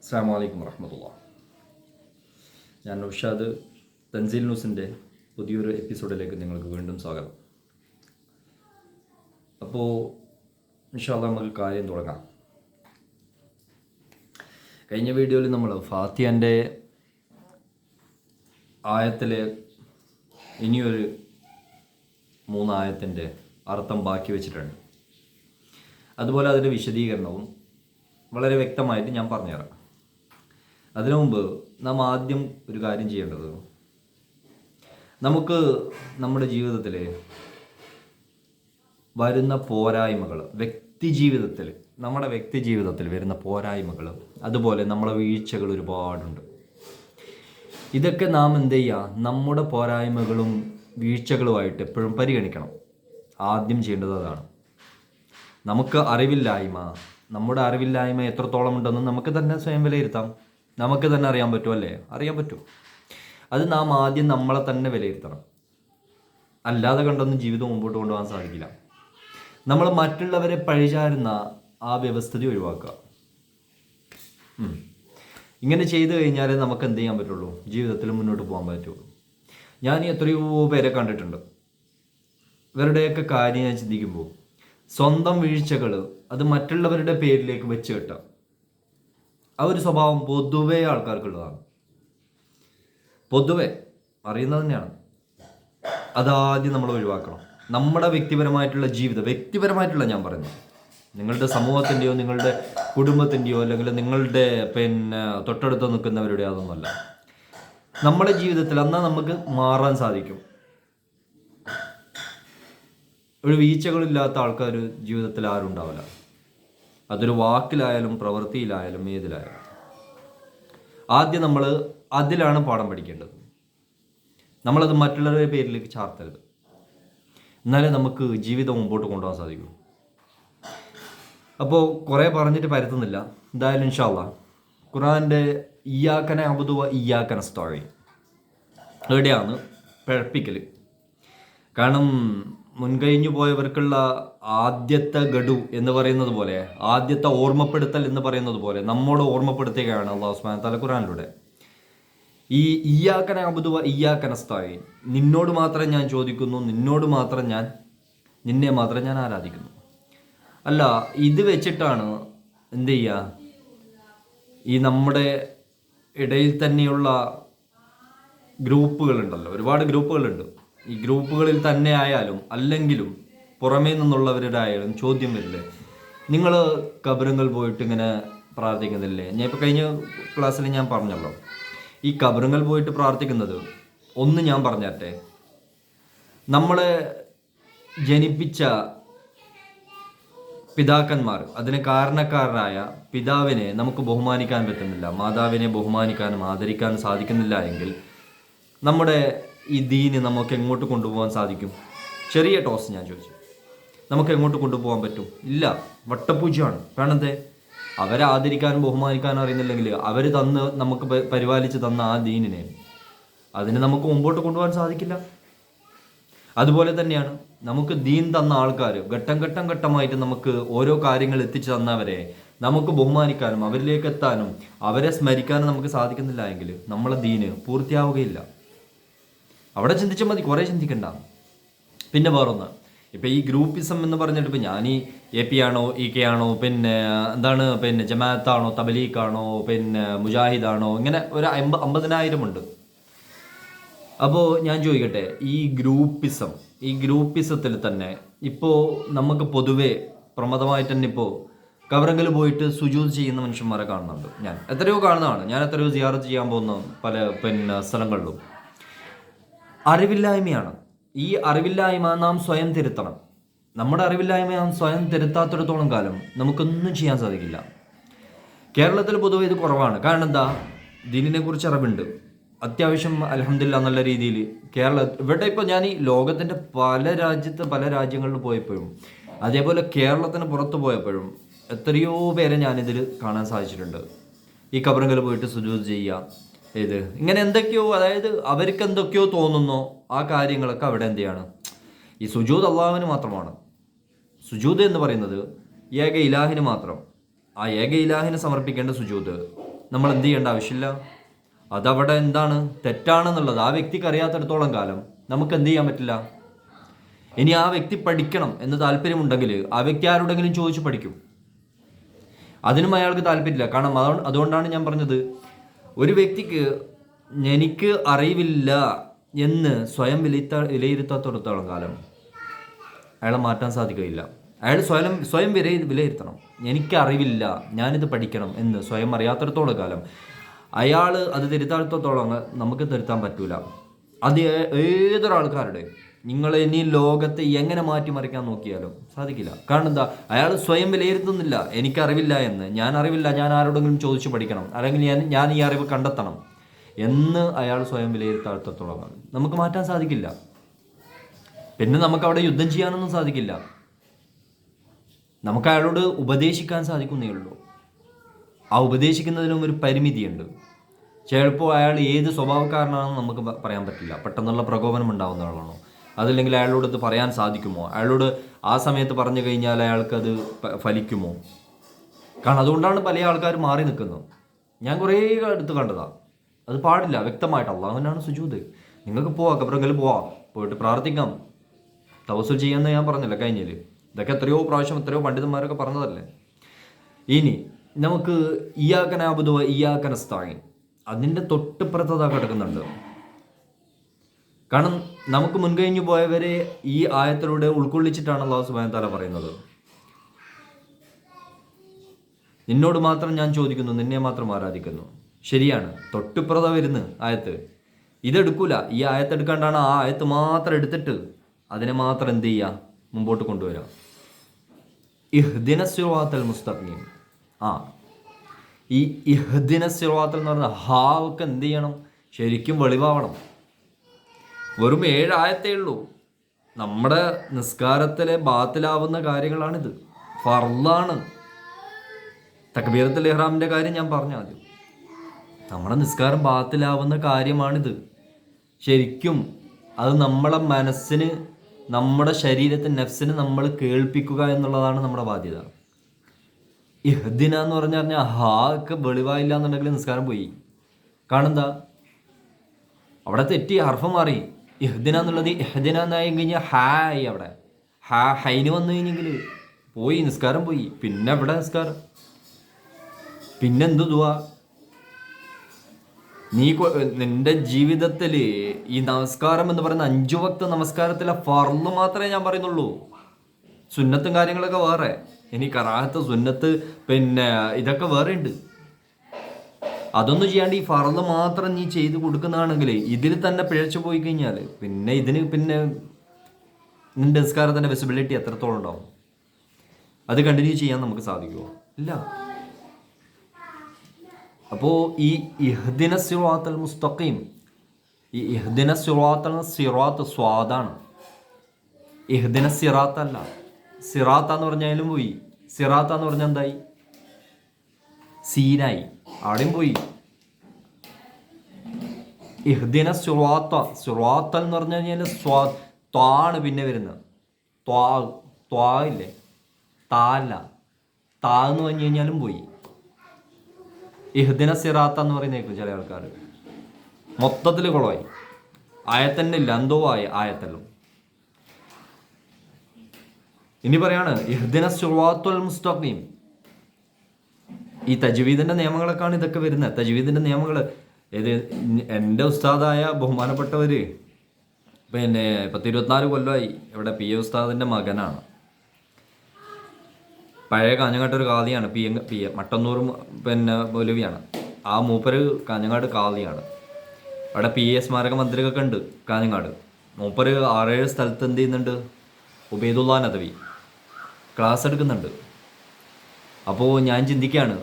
അസ്സലാമു അലൈക്കും വറഹ്മത്തുള്ളാഹി. ഞാൻ നൗഷാദ്. തൻസീൽ ന്യൂസിൻ്റെ പുതിയൊരു എപ്പിസോഡിലേക്ക് നിങ്ങൾക്ക് വീണ്ടും സ്വാഗതം. അപ്പോൾ ഇൻഷാ അല്ലാഹ് നമുക്ക് കാര്യം തുടങ്ങാം. കഴിഞ്ഞ വീഡിയോയിൽ നമ്മൾ ഫാത്തിഹൻ്റെ ആയത്തിലെ ഇനിയൊരു 3 ആയത്തിൻ്റെ അർത്ഥം ബാക്കി വെച്ചിട്ടുണ്ട്. അതുപോലെ അതിൻ്റെ വിശദീകരണവും വളരെ വ്യക്തമായിട്ട് ഞാൻ പറഞ്ഞുതരാം. അതിനു മുമ്പ് നാം ആദ്യം ഒരു കാര്യം ചെയ്യേണ്ടത്, നമുക്ക് നമ്മുടെ ജീവിതത്തിൽ വരുന്ന പോരായ്മകൾ, നമ്മുടെ വ്യക്തി ജീവിതത്തിൽ വരുന്ന പോരായ്മകൾ, അതുപോലെ നമ്മളെ വീഴ്ചകൾ ഒരുപാടുണ്ട്. ഇതൊക്കെ നാം എന്ത് ചെയ്യുക, നമ്മുടെ പോരായ്മകളും വീഴ്ചകളുമായിട്ട് എപ്പോഴും പരിഗണിക്കണം. ആദ്യം ചെയ്യേണ്ടത് അതാണ്. നമുക്ക് നമ്മുടെ അറിവില്ലായ്മ എത്രത്തോളം ഉണ്ടെന്ന് നമുക്ക് തന്നെ സ്വയം വിലയിരുത്താം. നമുക്ക് തന്നെ അറിയാൻ പറ്റുമല്ലേ? അറിയാൻ പറ്റും. അത് നാം ആദ്യം നമ്മളെ തന്നെ വിലയിരുത്തണം. അല്ലാതെ കണ്ടൊന്നും ജീവിതം മുമ്പോട്ട് കൊണ്ടുപോകാൻ സാധിക്കില്ല. നമ്മൾ മറ്റുള്ളവരെ പഴിചാരുന്ന ആ വ്യവസ്ഥിതി ഒഴിവാക്കുക. ഇങ്ങനെ ചെയ്തു കഴിഞ്ഞാലേ നമുക്ക് എന്ത് ചെയ്യാൻ പറ്റുള്ളൂ, ജീവിതത്തിൽ മുന്നോട്ട് പോകാൻ പറ്റുള്ളൂ. ഞാൻ എത്രയോ പേരെ കണ്ടിട്ടുണ്ട്. ഇവരുടെയൊക്കെ കാര്യം ഞാൻ ചിന്തിക്കുമ്പോൾ സ്വന്തം വീഴ്ചകൾ അത് മറ്റുള്ളവരുടെ പേരിലേക്ക് വെച്ച് കെട്ടാം. ആ ഒരു സ്വഭാവം പൊതുവേ ആൾക്കാർക്കുള്ളതാണ്. പൊതുവെ അറിയുന്നത് തന്നെയാണ്. അതാദ്യം നമ്മൾ ഒഴിവാക്കണം. നമ്മുടെ വ്യക്തിപരമായിട്ടുള്ള ഞാൻ പറയുന്നത്, നിങ്ങളുടെ സമൂഹത്തിൻ്റെയോ നിങ്ങളുടെ കുടുംബത്തിൻ്റെയോ അല്ലെങ്കിൽ നിങ്ങളുടെ തൊട്ടടുത്ത് നിൽക്കുന്നവരുടെ അതൊന്നുമല്ല. നമ്മുടെ ജീവിതത്തിൽ എന്നാൽ നമുക്ക് മാറാൻ സാധിക്കും. ഒരു വീഴ്ചകളില്ലാത്ത ആൾക്കാർ ജീവിതത്തിൽ ആരും ഉണ്ടാവില്ല. അതൊരു വാക്കിലായാലും പ്രവൃത്തിയിലായാലും ഏതിലായാലും. ആദ്യം നമ്മൾ അതിലാണ് പാഠം പഠിക്കേണ്ടത്. നമ്മളത് മറ്റുള്ളവരുടെ പേരിലേക്ക് ചാർത്തരുത്. എന്നാലേ നമുക്ക് ജീവിതം മുമ്പോട്ട് കൊണ്ടുപോകാൻ സാധിക്കൂ. അപ്പോൾ കുറേ പറഞ്ഞിട്ട് പരത്തുന്നില്ല. എന്തായാലും ഇൻഷാ അല്ലാഹ് ഖുർആൻ്റെ ഇയ്യാക നഅ്ബുദു വ ഇയ്യാക നസ്തഈൻ എവിടെയാണ് പിഴപ്പിക്കൽ. കാരണം മുൻകഴിഞ്ഞു പോയവർക്കുള്ള ആദ്യത്തെ ഗഡു എന്ന് പറയുന്നത് പോലെ, ആദ്യത്തെ ഓർമ്മപ്പെടുത്തൽ എന്ന് പറയുന്നത് പോലെ നമ്മോട് ഓർമ്മപ്പെടുത്തുകയാണ് അല്ലാഹു സുബ്ഹാനഹു വ തആല ഖുർആനിലൂടെ. ഈ ഇയ്യാക നഅ്ബുദു വ ഇയ്യാക നസ്തഈൻ, നിന്നോട് മാത്രം ഞാൻ ചോദിക്കുന്നു, നിന്നെ മാത്രം ഞാൻ ആരാധിക്കുന്നു. അല്ല, ഇത് വെച്ചിട്ടാണ് എന്ത് ചെയ്യുക, ഈ നമ്മുടെ ഇടയിൽ തന്നെയുള്ള ഗ്രൂപ്പുകളുണ്ടല്ലോ, ഒരുപാട് ഗ്രൂപ്പുകളുണ്ട്. ഈ ഗ്രൂപ്പുകളിൽ തന്നെ ആയാലും അല്ലെങ്കിലും പുറമേ നിന്നുള്ളവരുടെ ആയാലും ചോദ്യം വരില്ലേ, നിങ്ങൾ കബറുകൾ പോയിട്ട് ഇങ്ങനെ പ്രാർത്ഥിക്കുന്നില്ലേ? ഞാൻ ഇപ്പോൾ കഴിഞ്ഞ ക്ലാസ്സിൽ ഞാൻ പറഞ്ഞല്ലോ, ഈ കബറുകൾ പോയിട്ട് പ്രാർത്ഥിക്കുന്നത് ഒന്ന് ഞാൻ പറഞ്ഞാട്ടെ. നമ്മളെ ജനിപ്പിച്ച പിതാക്കന്മാർ, അതിന് കാരണക്കാരനായ പിതാവിനെ നമുക്ക് ബഹുമാനിക്കാൻ പറ്റുന്നില്ല, മാതാവിനെ ബഹുമാനിക്കാനും ആദരിക്കാനും സാധിക്കുന്നില്ല എങ്കിൽ നമ്മുടെ ഈ ദീന് നമുക്ക് എങ്ങോട്ട് കൊണ്ടുപോകാൻ സാധിക്കും? ചെറിയ ടോസ് ഞാൻ ചോദിച്ചു, നമുക്ക് എങ്ങോട്ട് കൊണ്ടുപോകാൻ പറ്റും? ഇല്ല, വട്ടപൂജ്യമാണ്. വേണന്തേ, അവരെ ആദരിക്കാനും ബഹുമാനിക്കാനും അറിയുന്നില്ലെങ്കിൽ അവർ നമുക്ക് പരിപാലിച്ച് തന്ന ആ ദീനിനെ അതിന് നമുക്ക് മുമ്പോട്ട് കൊണ്ടുപോകാൻ സാധിക്കില്ല. അതുപോലെ തന്നെയാണ് നമുക്ക് ദീൻ തന്ന ആൾക്കാർ ഘട്ടമായിട്ട് നമുക്ക് ഓരോ കാര്യങ്ങൾ എത്തിച്ചു തന്നവരെ നമുക്ക് ബഹുമാനിക്കാനും അവരിലേക്ക് എത്താനും അവരെ സ്മരിക്കാനും നമുക്ക് സാധിക്കുന്നില്ല എങ്കിൽ നമ്മളെ ദീന് പൂർത്തിയാവുകയില്ല. അവിടെ ചിന്തിച്ചാൽ മതി, കുറേ ചിന്തിക്കണ്ട. പിന്നെ വേറൊന്ന്, ഇപ്പം ഈ ഗ്രൂപ്പിസം എന്ന് പറഞ്ഞിട്ട് ഇപ്പം ഞാൻ ഈ AP ആണോ EK ആണോ ജമാഅത്താണോ തബ്ലീഗാണോ മുജാഹിദാണോ, ഇങ്ങനെ ഒരു 50,000 ഉണ്ട്. അപ്പോൾ ഞാൻ ചോദിക്കട്ടെ, ഈ ഗ്രൂപ്പിസത്തിൽ തന്നെ ഇപ്പോൾ നമുക്ക് പൊതുവേ പ്രമദമായിട്ട് തന്നെ ഇപ്പോൾ കബറങ്കൽ പോയിട്ട് സുജൂദ് ചെയ്യുന്ന മനുഷ്യന്മാരെ കാണുന്നുണ്ട്. ഞാൻ എത്രയോ കാണുന്നതാണ്. ഞാൻ എത്രയോ സിയാറത്ത് ചെയ്യാൻ പോകുന്ന പല സ്ഥലങ്ങളിലും അറിവില്ലായ്മയാണ്. ഈ അറിവില്ലായ്മ നാം സ്വയം തിരുത്തണം. നമ്മുടെ അറിവില്ലായ്മ നാം സ്വയം തിരുത്താത്തിടത്തോളം കാലം നമുക്കൊന്നും ചെയ്യാൻ സാധിക്കില്ല. കേരളത്തിൽ പൊതുവെ ഇത് കുറവാണ്. കാരണം എന്താ, ദീനിനെ കുറിച്ച് അറിവുണ്ട് അത്യാവശ്യം, അൽഹംദുലില്ലാ നല്ല രീതിയിൽ. ഇവിടെ ഇപ്പോൾ ഞാൻ ഈ ലോകത്തിൻ്റെ പല രാജ്യങ്ങളിൽ പോയപ്പോഴും അതേപോലെ കേരളത്തിന് പുറത്ത് പോയപ്പോഴും എത്രയോ പേരെ ഞാനിതിൽ കാണാൻ സാധിച്ചിട്ടുണ്ട്. ഈ കബറങ്കൽ പോയിട്ട് സുജൂദ് ചെയ്യുക, ഇങ്ങനെ എന്തൊക്കെയോ, അതായത് അവർക്ക് എന്തൊക്കെയോ തോന്നുന്നോ ആ കാര്യങ്ങളൊക്കെ അവിടെ എന്ത് ചെയ്യാണ്. ഈ സുജൂദ് അള്ളാഹുവിന് മാത്രമാണ്. സുജൂദ് എന്ന് പറയുന്നത് ഏക ഇലാഹിന് മാത്രം. ആ ഏക ഇലാഹിന് സമർപ്പിക്കേണ്ട സുജൂദ് നമ്മൾ എന്ത് ചെയ്യേണ്ട ആവശ്യമില്ല. അതവിടെ എന്താണ് തെറ്റാണെന്നുള്ളത് ആ വ്യക്തിക്ക് അറിയാത്തിടത്തോളം കാലം നമുക്ക് എന്ത് ചെയ്യാൻ പറ്റില്ല. ഇനി ആ വ്യക്തി പഠിക്കണം എന്ന് താല്പര്യമുണ്ടെങ്കിൽ ആ വ്യക്തി ആരോടെങ്കിലും ചോദിച്ച് പഠിക്കും. അതിനും അയാൾക്ക് താല്പര്യമില്ല. കാരണം അതുകൊണ്ടാണ് ഞാൻ പറഞ്ഞത്, ഒരു വ്യക്തിക്ക് എനിക്ക് അറിവില്ല എന്ന് സ്വയം വിലയിരുത്താത്തിടത്തോളം കാലം അയാളെ മാറ്റാൻ സാധിക്കുകയില്ല. അയാൾ സ്വയം വിലയിരുത്തണം. എനിക്കറിവില്ല, ഞാനിത് പഠിക്കണം എന്ന് സ്വയം അറിയാത്തിടത്തോളം കാലം അയാൾ അത് തിരുത്താത്തിടത്തോളം നമുക്ക് തിരുത്താൻ പറ്റൂല. അത് ഏതൊരാൾക്കാരുടെ നിങ്ങൾ ഇനി ലോകത്തെ എങ്ങനെ മാറ്റിമറിക്കാൻ നോക്കിയാലും സാധിക്കില്ല. കാരണം എന്താ, അയാൾ സ്വയം വിലയിരുത്തുന്നില്ല എനിക്കറിവില്ല എന്ന്. ഞാൻ അറിവില്ല, ഞാൻ ആരോടെങ്കിലും ചോദിച്ചു പഠിക്കണം, അല്ലെങ്കിൽ ഞാൻ ഈ അറിവ് കണ്ടെത്തണം എന്ന് അയാൾ സ്വയം വിലയിരുത്താത്തോളം നമുക്ക് മാറ്റാൻ സാധിക്കില്ല. പിന്നെ നമുക്ക് അവിടെ യുദ്ധം ചെയ്യാനൊന്നും സാധിക്കില്ല. നമുക്ക് അയാളോട് ഉപദേശിക്കാൻ സാധിക്കുന്നേ ഉള്ളൂ. ആ ഉപദേശിക്കുന്നതിനും ഒരു പരിമിതിയുണ്ട്. ചിലപ്പോൾ അയാൾ ഏത് സ്വഭാവക്കാരനാണെന്ന് നമുക്ക് പറയാൻ പറ്റില്ല. പെട്ടെന്നുള്ള പ്രകോപനം ഉണ്ടാകുന്ന ആളാണോ, അതല്ലെങ്കിൽ അയാളോട് ഇത് പറയാൻ സാധിക്കുമോ, അയാളോട് ആ സമയത്ത് പറഞ്ഞു കഴിഞ്ഞാൽ അയാൾക്കത് ഫലിക്കുമോ? കാരണം അതുകൊണ്ടാണ് പല ആൾക്കാർ മാറി നിൽക്കുന്നത്. ഞാൻ കുറേ അടുത്ത് കണ്ടതാണ്. അത് പാടില്ല. വ്യക്തമായിട്ട് അള്ളാഹുവിനാണ് സുജൂദ്. നിങ്ങൾക്ക് പോവാം, ഖബറെങ്കിലും പോവാം, പോയിട്ട് പ്രാർത്ഥിക്കാം, തവസ്സുൽ ചെയ്യാമെന്ന് ഞാൻ പറഞ്ഞില്ല കഴിഞ്ഞിൽ. ഇതൊക്കെ എത്രയോ പ്രാവശ്യം എത്രയോ പണ്ഡിതന്മാരൊക്കെ പറഞ്ഞതല്ലേ. ഇനി നമുക്ക് ഇയ്യാക നഅ്ബുദു വ ഇയ്യാക നസ്തഈൻ, അതിൻ്റെ തൊട്ടിപ്പുറത്തതാ കിടക്കുന്നുണ്ട്. കാരണം നമുക്ക് മുൻകഴിഞ്ഞു പോയവരെ ഈ ആയത്തിലൂടെ ഉൾക്കൊള്ളിച്ചിട്ടാണ് അല്ലാഹു സുബ്ഹാനഹു വ തആല പറയുന്നത്. നിന്നോട് മാത്രം ഞാൻ ചോദിക്കുന്നു, നിന്നെ മാത്രം ആരാധിക്കുന്നു. ശരിയാണ്, തൊട്ടിപ്പുറത വരുന്ന ആയത്ത്. ഇതെടുക്കൂല. ഈ ആയത്തെടുക്കാണ്ടാണ് ആ ആയത്ത് മാത്രം എടുത്തിട്ട് അതിനെ മാത്രം എന്ത് ചെയ്യുക, മുമ്പോട്ട് കൊണ്ടുവരാം. ഇഹ്ദിന സിറാത്തൽ മുസ്തഖീം. ഈ ഇഹ്ദിന സിറാത്തൽ എന്ന് പറഞ്ഞാൽ ഹാവൊക്കെ എന്ത് ചെയ്യണം, ശരിക്കും വെളിവാവണം. വെറും 7 ആയത്തേ ഉള്ളൂ. നമ്മുടെ നിസ്കാരത്തിലെ ബാത്തിലാവുന്ന കാര്യങ്ങളാണിത്. ഫർളാണ്. തക്ബീറത്തുൽ ഇഹ്റാമിൻ്റെ കാര്യം ഞാൻ പറഞ്ഞു ആദ്യം. നമ്മുടെ നിസ്കാരം ബാത്തിലാവുന്ന കാര്യമാണിത്. ശരിക്കും അത് നമ്മളെ മനസ്സിന്, നമ്മുടെ ശരീരത്തിന്, നഫ്സിന് നമ്മൾ കേൾപ്പിക്കുക എന്നുള്ളതാണ് നമ്മുടെ ബാധ്യത. ഇഹ്ദിന എന്ന് പറഞ്ഞാൽ ഹാ ഒക്കെ വെളിവായില്ല എന്നുണ്ടെങ്കിൽ നിസ്കാരം പോയി. കാണുന്നതാ അവിടെ തെറ്റി, ഹർഫ് മാറി. ഇഹ്ദിന എന്നുള്ളത് ഇഹ്ദിന എന്നായി കഴിഞ്ഞാൽ ഹായ്. അവിടെ ഹൈന് വന്നു കഴിഞ്ഞെങ്കിൽ പോയി, നിസ്കാരം പോയി. പിന്നെ എവിടെ നിസ്കാരം? പിന്നെന്തു ദുആ? നിന്റെ ജീവിതത്തിൽ ഈ നമസ്കാരം എന്ന് പറയുന്ന 5 വക്ത് നമസ്കാരത്തിലെ ഫർള് മാത്രമേ ഞാൻ പറയുന്നുള്ളൂ. സുന്നത്തും കാര്യങ്ങളൊക്കെ വേറെ. ഇനി കറാഹത്ത്, സുന്നത്ത്, പിന്നെ ഇതൊക്കെ വേറെ ഉണ്ട്. അതൊന്നും ചെയ്യാണ്ട് ഈ ഫർള് മാത്രം നീ ചെയ്ത് കൊടുക്കുന്നതാണെങ്കിൽ ഇതിൽ തന്നെ പിഴച്ചു പോയി കഴിഞ്ഞാൽ പിന്നെ നിന്റെ നിസ്കാരത്തിൻ്റെ വിസിബിലിറ്റി എത്രത്തോളം ഉണ്ടാവും? അത് കണ്ടിന്യൂ ചെയ്യാൻ നമുക്ക് സാധിക്കുമോ? ഇല്ല. അപ്പോൾ ഈ ഇഹ്ദിന സിറാത്തൽ മുസ്തഖീം, ഈ ഇഹ്ദിന സിറാത്തൽ, സിറാത്ത് സ്വാദാണ്. ഇഹ്ദിന സിറാത്തല്ല. സിറാത്താന്ന് പറഞ്ഞാലും പോയി. സിറാത്താന്ന് പറഞ്ഞാൽ എന്തായി? സീനായി. അവിടെയും പോയി. ഇഹ്ദിന സിറാത്ത, സിറാത്തൽ എന്ന് പറഞ്ഞു കഴിഞ്ഞാൽ ത്വാണ് പിന്നെ വരുന്നത്. ത്വാ ഇല്ലേ, താ അല്ല. താ എന്ന് പറഞ്ഞു കഴിഞ്ഞാലും പോയി. ഇഹ്ദിന സിറാത്ത എന്ന് പറയുന്നേക്കും ചില ആൾക്കാർ. മൊത്തത്തിൽ കുളമായി. ആയത്തന്നെ ഇല്ല, എന്തോ ആയത്തല്ലോ. ഇനി പറയാണ് ഇഹ്ദിന സിറാത്തുൽ മുസ്തഖീം. ഈ തജ്വീദിന്റെ നിയമങ്ങളൊക്കെയാണ് ഇതൊക്കെ വരുന്നത്. തജ്വീദിന്റെ നിയമങ്ങൾ എൻ്റെ ഉസ്താദായ ബഹുമാനപ്പെട്ടവര് പിന്നെ 10-24 കൊല്ലമായി ഇവിടെ പി എ ഉസ്താദിൻ്റെ മകനാണ്. പഴയ കാഞ്ഞങ്ങാട്ട് ഒരു കാളിയാണ്. പി എ മട്ടന്നൂർ പിന്നെ മൗലവിയാണ്. ആ മൂപ്പര് കാഞ്ഞങ്ങാട് കാളിയാണ്. അവിടെ പി എ സ്മാരക മന്ദിരമൊക്കെ ഉണ്ട് കാഞ്ഞങ്ങാട്. മൂപ്പര് 6-7 സ്ഥലത്ത് എന്ത് ചെയ്യുന്നുണ്ട്, ഉബൈദുല്ലാ നദവി ക്ലാസ് എടുക്കുന്നുണ്ട്. അപ്പോൾ ഞാൻ ചിന്തിക്കുകയാണ്,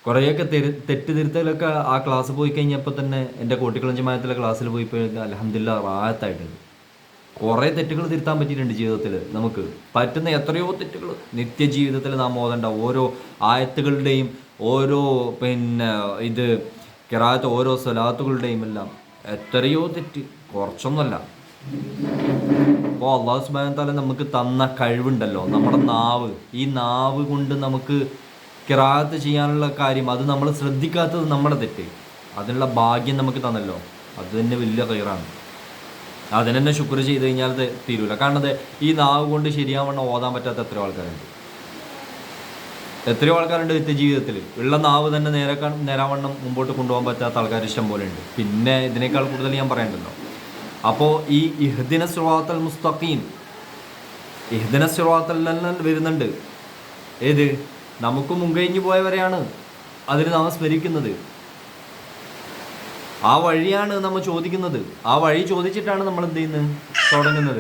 കുറേയൊക്കെ തെറ്റുതിരുത്തലൊക്കെ ആ ക്ലാസ് പോയി കഴിഞ്ഞപ്പോൾ തന്നെ എൻ്റെ കോട്ടിക്കുളം ജമാഅത്തിലെ ക്ലാസ്സിൽ പോയി അൽഹംദുലില്ലാഹ് റാഹത്തായിട്ടുണ്ട്. കുറേ തെറ്റുകൾ തിരുത്താൻ പറ്റിയിട്ടുണ്ട് ജീവിതത്തിൽ. നമുക്ക് പറ്റുന്ന എത്രയോ തെറ്റുകൾ നിത്യജീവിതത്തിൽ നാം ഓതേണ്ട ഓരോ ആയത്തുകളുടെയും ഓരോ ഇത് ഖിറാഅത്ത്, ഓരോ സ്വലാത്തുകളുടെയും എല്ലാം എത്രയോ തെറ്റ്, കുറച്ചൊന്നുമല്ല. അപ്പോൾ അല്ലാഹു സുബ്ഹാനഹു വ തആല നമുക്ക് തന്ന കഴിവുണ്ടല്ലോ, നമ്മുടെ നാവ്. ഈ നാവ് കൊണ്ട് നമുക്ക് ഖിറാഅത്ത് ചെയ്യാനുള്ള കാര്യം അത് നമ്മൾ ശ്രദ്ധിക്കാത്തത് നമ്മുടെ തെറ്റ്. അതിനുള്ള ഭാഗ്യം നമുക്ക് തന്നല്ലോ, അത് തന്നെ വലിയ ഖൈറാണ്. അതിന് തന്നെ ശുക്ർ ചെയ്ത് കഴിഞ്ഞാൽ അത് തീരൂല. കാരണം ഈ നാവ് കൊണ്ട് ശരിയാവണ്ണം ഓതാൻ പറ്റാത്ത എത്രയോ ആൾക്കാരുണ്ട്, എത്രയോ ആൾക്കാരുണ്ട് നിത്യജീവിതത്തിൽ. ഉള്ള നാവ് തന്നെ നേരാവണ്ണം മുമ്പോട്ട് കൊണ്ടുപോകാൻ പറ്റാത്ത ആൾക്കാർ ഇഷ്ടം പോലെ ഉണ്ട്. പിന്നെ ഇതിനേക്കാൾ കൂടുതൽ ഞാൻ പറയണ്ടല്ലോ. അപ്പോൾ ഈ ഇഹ്ദിന സിറാത്തൽ മുസ്തഖീം, ഇഹ്ദിന സിറാത്തൽ വരുന്നുണ്ട്. ഏത്? നമുക്ക് മുൻകഴിഞ്ഞു പോയവരെയാണ് അതിന് നാം സ്മരിക്കുന്നത്. ആ വഴിയാണ് നമ്മൾ ചോദിക്കുന്നത്. ആ വഴി ചോദിച്ചിട്ടാണ് നമ്മൾ എന്ത് ചെയ്യുന്നത്? തുടങ്ങുന്നത്.